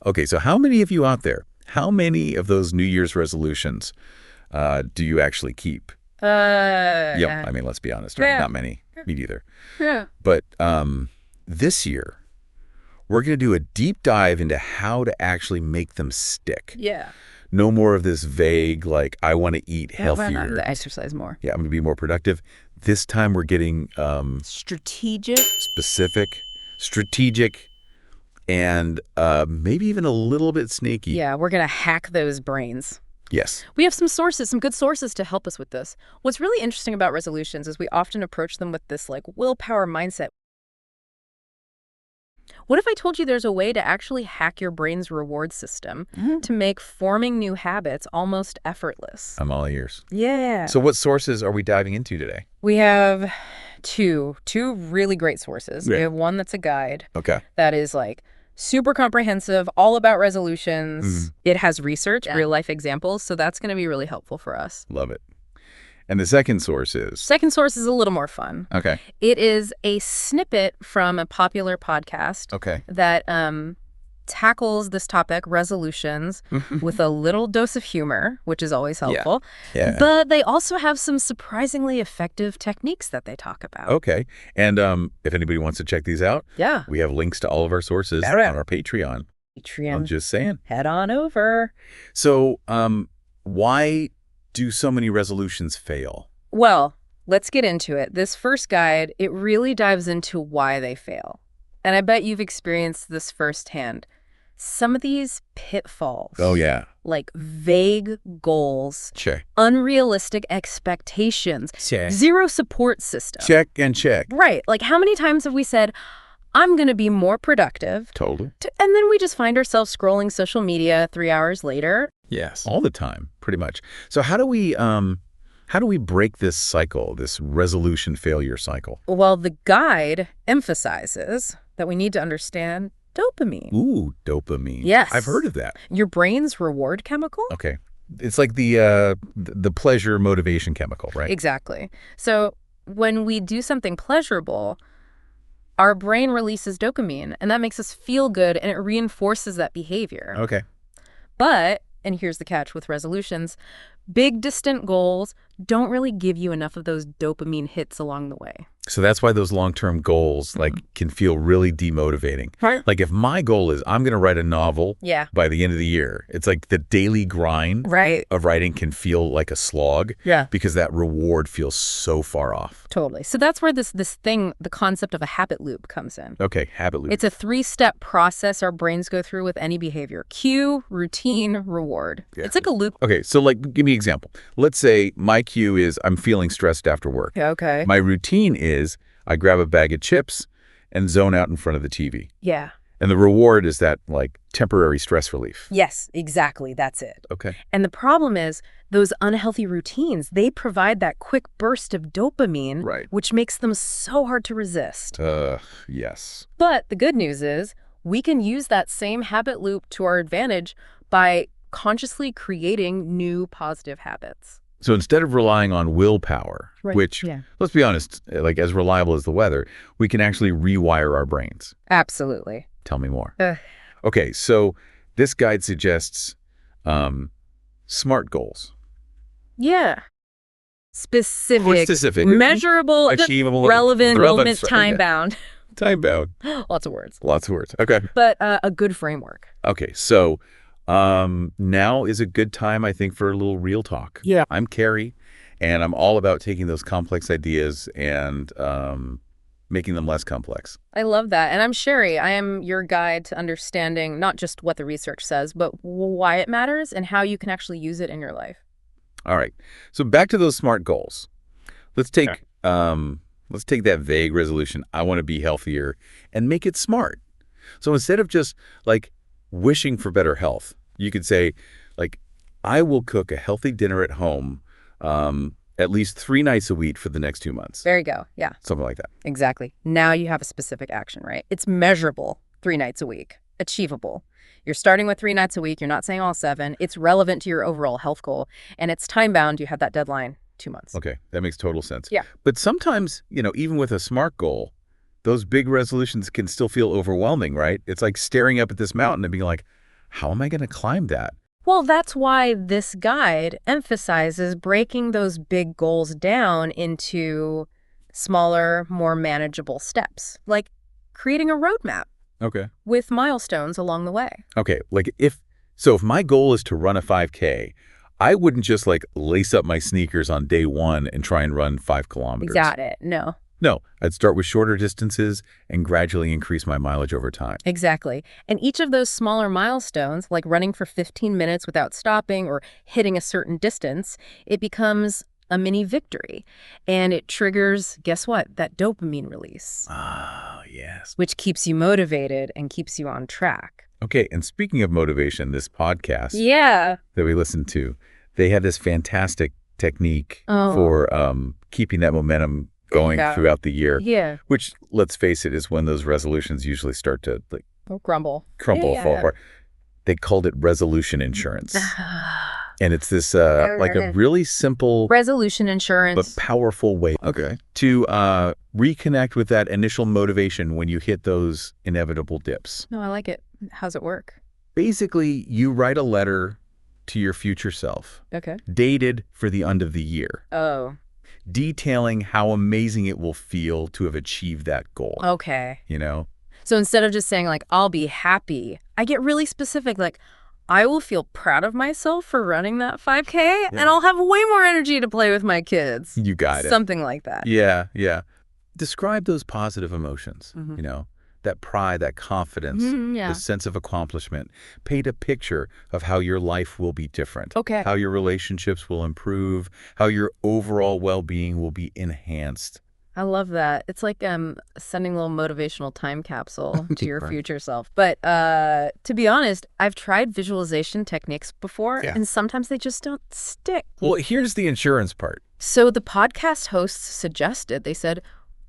Okay, so how many of you out there, how many of those New Year's resolutions do you actually keep? Yep, I mean, let's be honest, right? Yeah. Not many. Me either. Yeah. But this year, we're going to do a deep dive into how to actually make them stick. Yeah. No more of this vague, like, I want to eat Why not healthier. the exercise more? Yeah, I'm going to be more productive. This time we're getting Strategic. specific, strategic, and maybe even a little bit sneaky. Yeah, we're going to hack those brains. Yes. We have some sources, some good sources to help us with this. What's really interesting about resolutions is we often approach them with this like willpower mindset. What if I told you there's a way to actually hack your brain's reward system to make forming new habits almost effortless? I'm all ears. Yeah. So what sources are we diving into today? We have two really great sources. Yeah. We have one that's a guide Okay. that is like super comprehensive, all about resolutions. It has research, real life examples, so that's going to be really helpful for us. Love it. And the second source is? Second source is a little more fun. Okay. It is a snippet from a popular podcast that tackles this topic, resolutions, with a little dose of humor, which is always helpful. Yeah. But they also have some surprisingly effective techniques that they talk about. Okay. And if anybody wants to check these out, we have links to all of our sources on our Patreon. I'm just saying. Head on over. So why do so many resolutions fail? Well, let's get into it. This first guide, it really dives into why they fail. And I bet you've experienced this firsthand. Some of these pitfalls. Oh, yeah. Like vague goals. Sure. Unrealistic expectations. Sure. Zero support system. Check and check. Right. Like how many times have we said, I'm going to be more productive. Totally. And then we just find ourselves scrolling social media 3 hours later. Yes. All the time, pretty much. So how do we break this cycle, this resolution failure cycle? Well, the guide emphasizes that we need to understand dopamine. Ooh, dopamine. Yes. I've heard of that. Your brain's reward chemical? Okay. It's like the pleasure motivation chemical, right? Exactly. So when we do something pleasurable, our brain releases dopamine, and that makes us feel good, and it reinforces that behavior. Okay. But, and here's the catch with resolutions, big distant goals don't really give you enough of those dopamine hits along the way. So that's why those long-term goals can feel really demotivating. Right. Like if my goal is I'm going to write a novel by the end of the year, it's like the daily grind of writing can feel like a slog because that reward feels so far off. Totally. So that's where this thing, the concept of a habit loop comes in. Okay, habit loop. It's a 3-step process our brains go through with any behavior. Cue, routine, reward. Yeah. It's like a loop. Okay, so like give me an example. Let's say my cue is I'm feeling stressed after work. Okay. My routine is I grab a bag of chips and zone out in front of the TV. Yeah. And the reward is that like temporary stress relief. Yes, exactly. That's it. Okay. And the problem is those unhealthy routines, they provide that quick burst of dopamine, which makes them so hard to resist. Yes. But the good news is we can use that same habit loop to our advantage by consciously creating new positive habits. So instead of relying on willpower, which, let's be honest, like as reliable as the weather, we can actually rewire our brains. Absolutely. Tell me more. Okay, so this guide suggests SMART goals. Yeah. Specific, measurable, achievable, relevant, moment, time-bound. Time-bound. Lots of words. Lots of words. Okay. But a good framework. Okay, so now is a good time, I think, for a little real talk. Yeah. I'm Carrie, and I'm all about taking those complex ideas and making them less complex. I love that. And I'm Sherry. I am your guide to understanding not just what the research says, but why it matters and how you can actually use it in your life. All right. So back to those SMART goals. Let's take that vague resolution, I want to be healthier, and make it SMART. So instead of just like wishing for better health, you could say, like, I will cook a healthy dinner at home at least 3 nights a week for the next 2 months. There you go. Yeah. Something like that. Exactly. Now you have a specific action, right? It's measurable, 3 nights a week, achievable. You're starting with 3 nights a week. You're not saying all 7. It's relevant to your overall health goal, and it's time-bound. You have that deadline, 2 months. Okay. That makes total sense. Yeah. But sometimes, even with a SMART goal, those big resolutions can still feel overwhelming, right? It's like staring up at this mountain and being like, how am I going to climb that? Well, that's why this guide emphasizes breaking those big goals down into smaller, more manageable steps, like creating a roadmap Okay. with milestones along the way. Okay, like if my goal is to run a 5K, I wouldn't just like lace up my sneakers on day 1 and try and run 5 kilometers. Got it. No. No, I'd start with shorter distances and gradually increase my mileage over time. Exactly. And each of those smaller milestones, like running for 15 minutes without stopping or hitting a certain distance, it becomes a mini victory. And it triggers, guess what? That dopamine release. Ah, yes. Which keeps you motivated and keeps you on track. Okay, and speaking of motivation, this podcast that we listened to, they had this fantastic technique for keeping that momentum going throughout the year. Yeah. Which, let's face it, is when those resolutions usually start to like crumble, fall apart. They called it resolution insurance. And it's this like a really simple resolution insurance, but powerful way to reconnect with that initial motivation when you hit those inevitable dips. No, I like it. How's it work? Basically, you write a letter to your future self, dated for the end of the year. Oh. Detailing how amazing it will feel to have achieved that goal. Okay. You know? So instead of just saying, like, I'll be happy, I get really specific, like, I will feel proud of myself for running that 5K, and I'll have way more energy to play with my kids. You got it. Something like that. Yeah, yeah. Describe those positive emotions, you know? That pride, that confidence, the sense of accomplishment. Paint a picture of how your life will be different. How your relationships will improve, how your overall well-being will be enhanced. I love that. It's like sending a little motivational time capsule to your future self. But to be honest, I've tried visualization techniques before, and sometimes they just don't stick. Well, here's the insurance part. So the podcast hosts suggested, they said,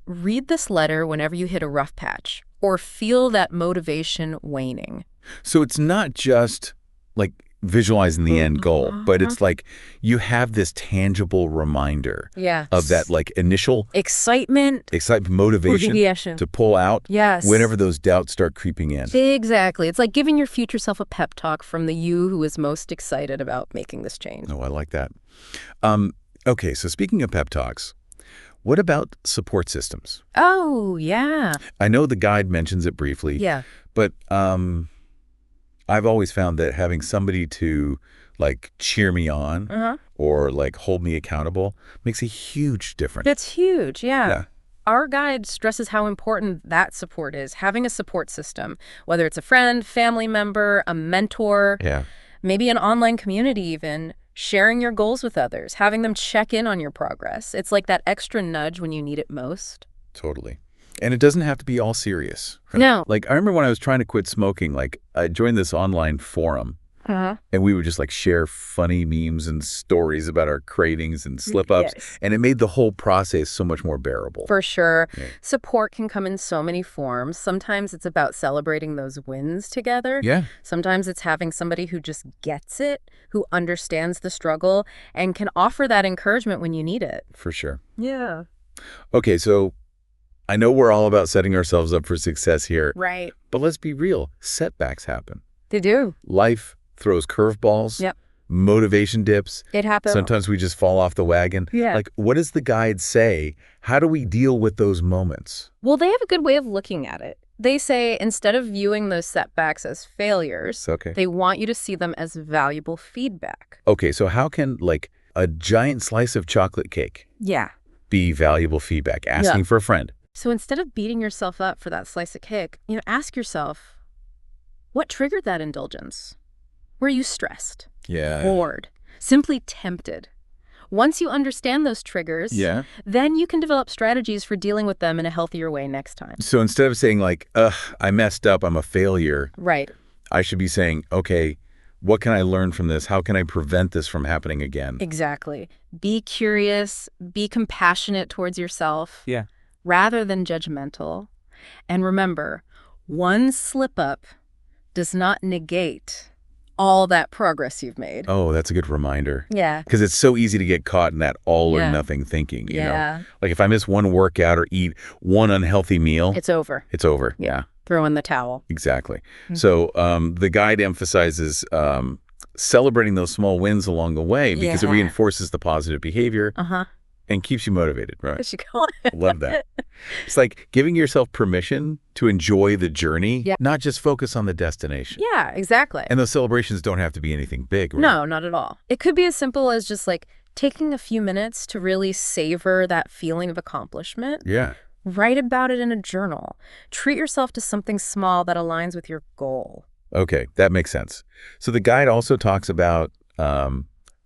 read this letter whenever you hit a rough patch or feel that motivation waning. So it's not just like visualizing the end goal, but it's like you have this tangible reminder of that like initial excitement, motivation to pull out whenever those doubts start creeping in. Exactly. It's like giving your future self a pep talk from the you who is most excited about making this change. Oh, I like that. Okay, so speaking of pep talks, what about support systems? Oh, yeah. I know the guide mentions it briefly. Yeah. But I've always found that having somebody to like cheer me on or like hold me accountable makes a huge difference. It's huge, yeah. Our guide stresses how important that support is, having a support system, whether it's a friend, family member, a mentor, maybe an online community even, sharing your goals with others, having them check in on your progress. It's like that extra nudge when you need it most. Totally. And it doesn't have to be all serious. Right? No. Like, I remember when I was trying to quit smoking, like, I joined this online forum. And we would just, like, share funny memes and stories about our cravings and slip-ups. And it made the whole process so much more bearable. For sure. Support can come in so many forms. Sometimes it's about celebrating those wins together. Sometimes it's having somebody who just gets it, who understands the struggle, and can offer that encouragement when you need it. For sure. Yeah. Okay, so I know we're all about setting ourselves up for success here. Right. But let's be real. Setbacks happen. They do. Life throws curveballs. Motivation dips. It happens. Sometimes we just fall off the wagon. Like, what does the guide say? How do we deal with those moments? Well, they have a good way of looking at it. They say instead of viewing those setbacks as failures, they want you to see them as valuable feedback. Okay, so how can, like, a giant slice of chocolate cake be valuable feedback? Asking for a friend. So instead of beating yourself up for that slice of cake, ask yourself, what triggered that indulgence? Were you stressed? Bored? Simply tempted? Once you understand those triggers, then you can develop strategies for dealing with them in a healthier way next time. So instead of saying like, ugh, I messed up, I'm a failure. Right. I should be saying, okay, what can I learn from this? How can I prevent this from happening again? Exactly. Be curious, be compassionate towards yourself. Rather than judgmental. And remember, one slip up does not negate all that progress you've made. Oh, that's a good reminder. Yeah. Because it's so easy to get caught in that all or nothing thinking, you know? Like if I miss one workout or eat one unhealthy meal. It's over. It's over. Yeah. Throw in the towel. Exactly. So the guide emphasizes celebrating those small wins along the way because it reinforces the positive behavior and keeps you motivated, right? There you go. Love that. It's like giving yourself permission to enjoy the journey, not just focus on the destination. Yeah, exactly. And those celebrations don't have to be anything big, right? No, not at all. It could be as simple as just like taking a few minutes to really savor that feeling of accomplishment. Yeah. Write about it in a journal. Treat yourself to something small that aligns with your goal. Okay, that makes sense. So the guide also talks about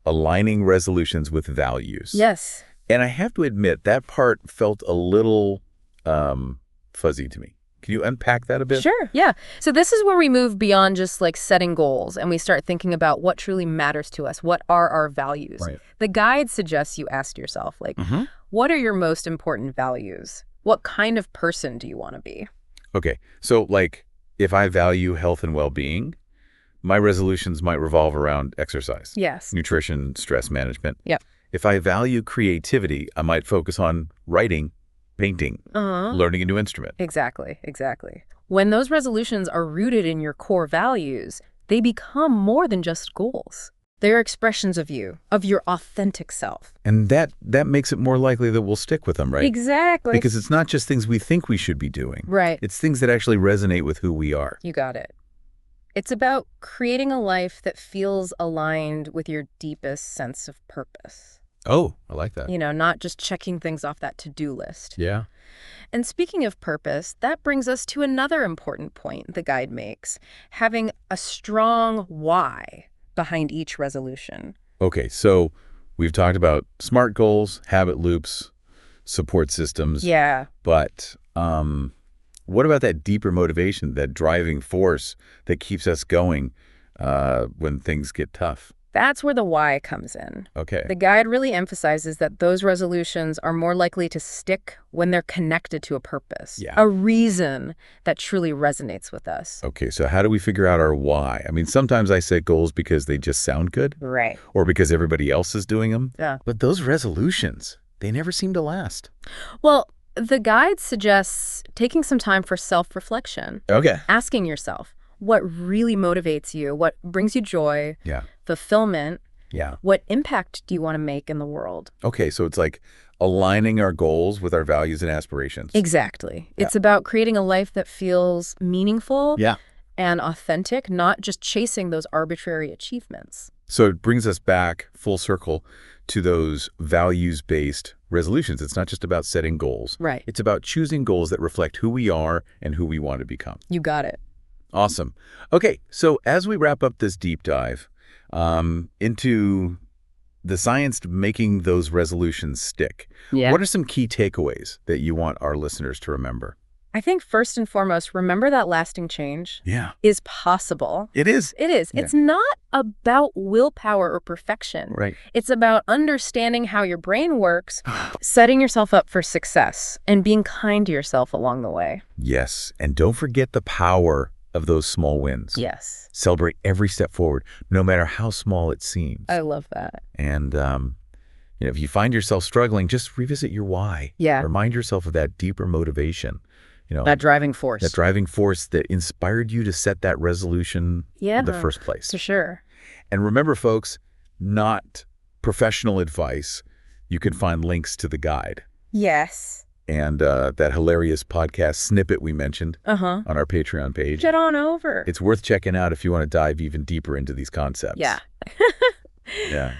aligning resolutions with values. Yes. And I have to admit, that part felt a little fuzzy to me. Can you unpack that a bit? Sure, yeah. So this is where we move beyond just like setting goals and we start thinking about what truly matters to us. What are our values? Right. The guide suggests you ask yourself, like, what are your most important values? What kind of person do you want to be? Okay, so like if I value health and well-being, my resolutions might revolve around exercise, Yes. nutrition, stress management. Yep. If I value creativity, I might focus on writing, painting, learning a new instrument. Exactly, exactly. When those resolutions are rooted in your core values, they become more than just goals. They're expressions of you, of your authentic self. And that makes it more likely that we'll stick with them, right? Exactly. Because it's not just things we think we should be doing. Right. It's things that actually resonate with who we are. You got it. It's about creating a life that feels aligned with your deepest sense of purpose. Oh, I like that. You know, not just checking things off that to-do list. Yeah. And speaking of purpose, that brings us to another important point the guide makes, having a strong why behind each resolution. Okay, so we've talked about SMART goals, habit loops, support systems. Yeah. But what about that deeper motivation, that driving force that keeps us going when things get tough? That's where the why comes in. Okay. The guide really emphasizes that those resolutions are more likely to stick when they're connected to a purpose, a reason that truly resonates with us. Okay, so how do we figure out our why? I mean, sometimes I set goals because they just sound good. Right. Or because everybody else is doing them. Yeah. But those resolutions, they never seem to last. Well, the guide suggests taking some time for self-reflection. Okay. Asking yourself, what really motivates you? What brings you joy? Yeah. Fulfillment? Yeah. What impact do you want to make in the world? Okay, so it's like aligning our goals with our values and aspirations. Exactly. Yeah. It's about creating a life that feels meaningful Yeah. and authentic, not just chasing those arbitrary achievements. So it brings us back full circle to those values-based resolutions. It's not just about setting goals. Right. It's about choosing goals that reflect who we are and who we want to become. You got it. Awesome. Okay, so as we wrap up this deep dive into the science to making those resolutions stick, what are some key takeaways that you want our listeners to remember? I think first and foremost, remember that lasting change is possible. It is. It is. Yeah. It's not about willpower or perfection. Right. It's about understanding how your brain works, setting yourself up for success, and being kind to yourself along the way. Yes, and don't forget the power of those small wins. Yes. Celebrate every step forward, no matter how small it seems. I love that. And if you find yourself struggling, just revisit your why. Yeah. Remind yourself of that deeper motivation. That driving force. That driving force that inspired you to set that resolution in the first place. For sure. And remember, folks, not professional advice. You can find links to the guide. Yes. And that hilarious podcast snippet we mentioned on our Patreon page. Get on over. It's worth checking out if you want to dive even deeper into these concepts. Yeah. Yeah.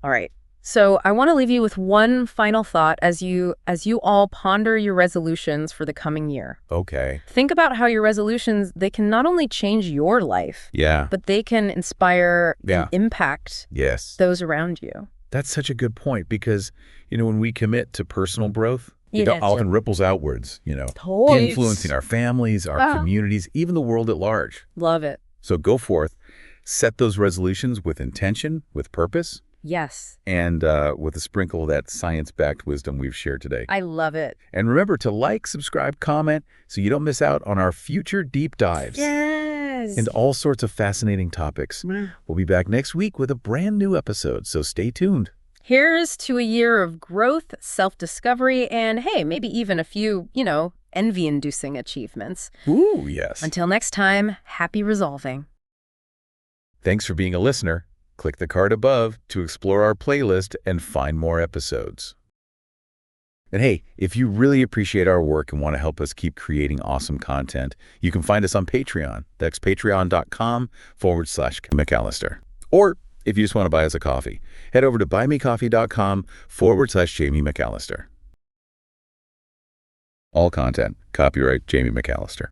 All right. So I want to leave you with one final thought as you all ponder your resolutions for the coming year. Okay. Think about how your resolutions, they can not only change your life, but they can inspire and impact those around you. That's such a good point because, when we commit to personal growth, it often ripples outwards, Totally. influencing our families, our communities, even the world at large. Love it. So go forth, set those resolutions with intention, with purpose. Yes. And with a sprinkle of that science-backed wisdom we've shared today. I love it. And remember to like, subscribe, comment so you don't miss out on our future deep dives. Yes. And all sorts of fascinating topics. We'll be back next week with a brand new episode, so stay tuned. Here's to a year of growth, self-discovery, and hey, maybe even a few, envy-inducing achievements. Ooh, yes. Until next time, happy resolving. Thanks for being a listener. Click the card above to explore our playlist and find more episodes. And hey, if you really appreciate our work and want to help us keep creating awesome content, you can find us on Patreon. That's patreon.com/McAllister. Or if you just want to buy us a coffee, head over to buymecoffee.com/Jamie McAllister. All content, copyright Jamie McAllister.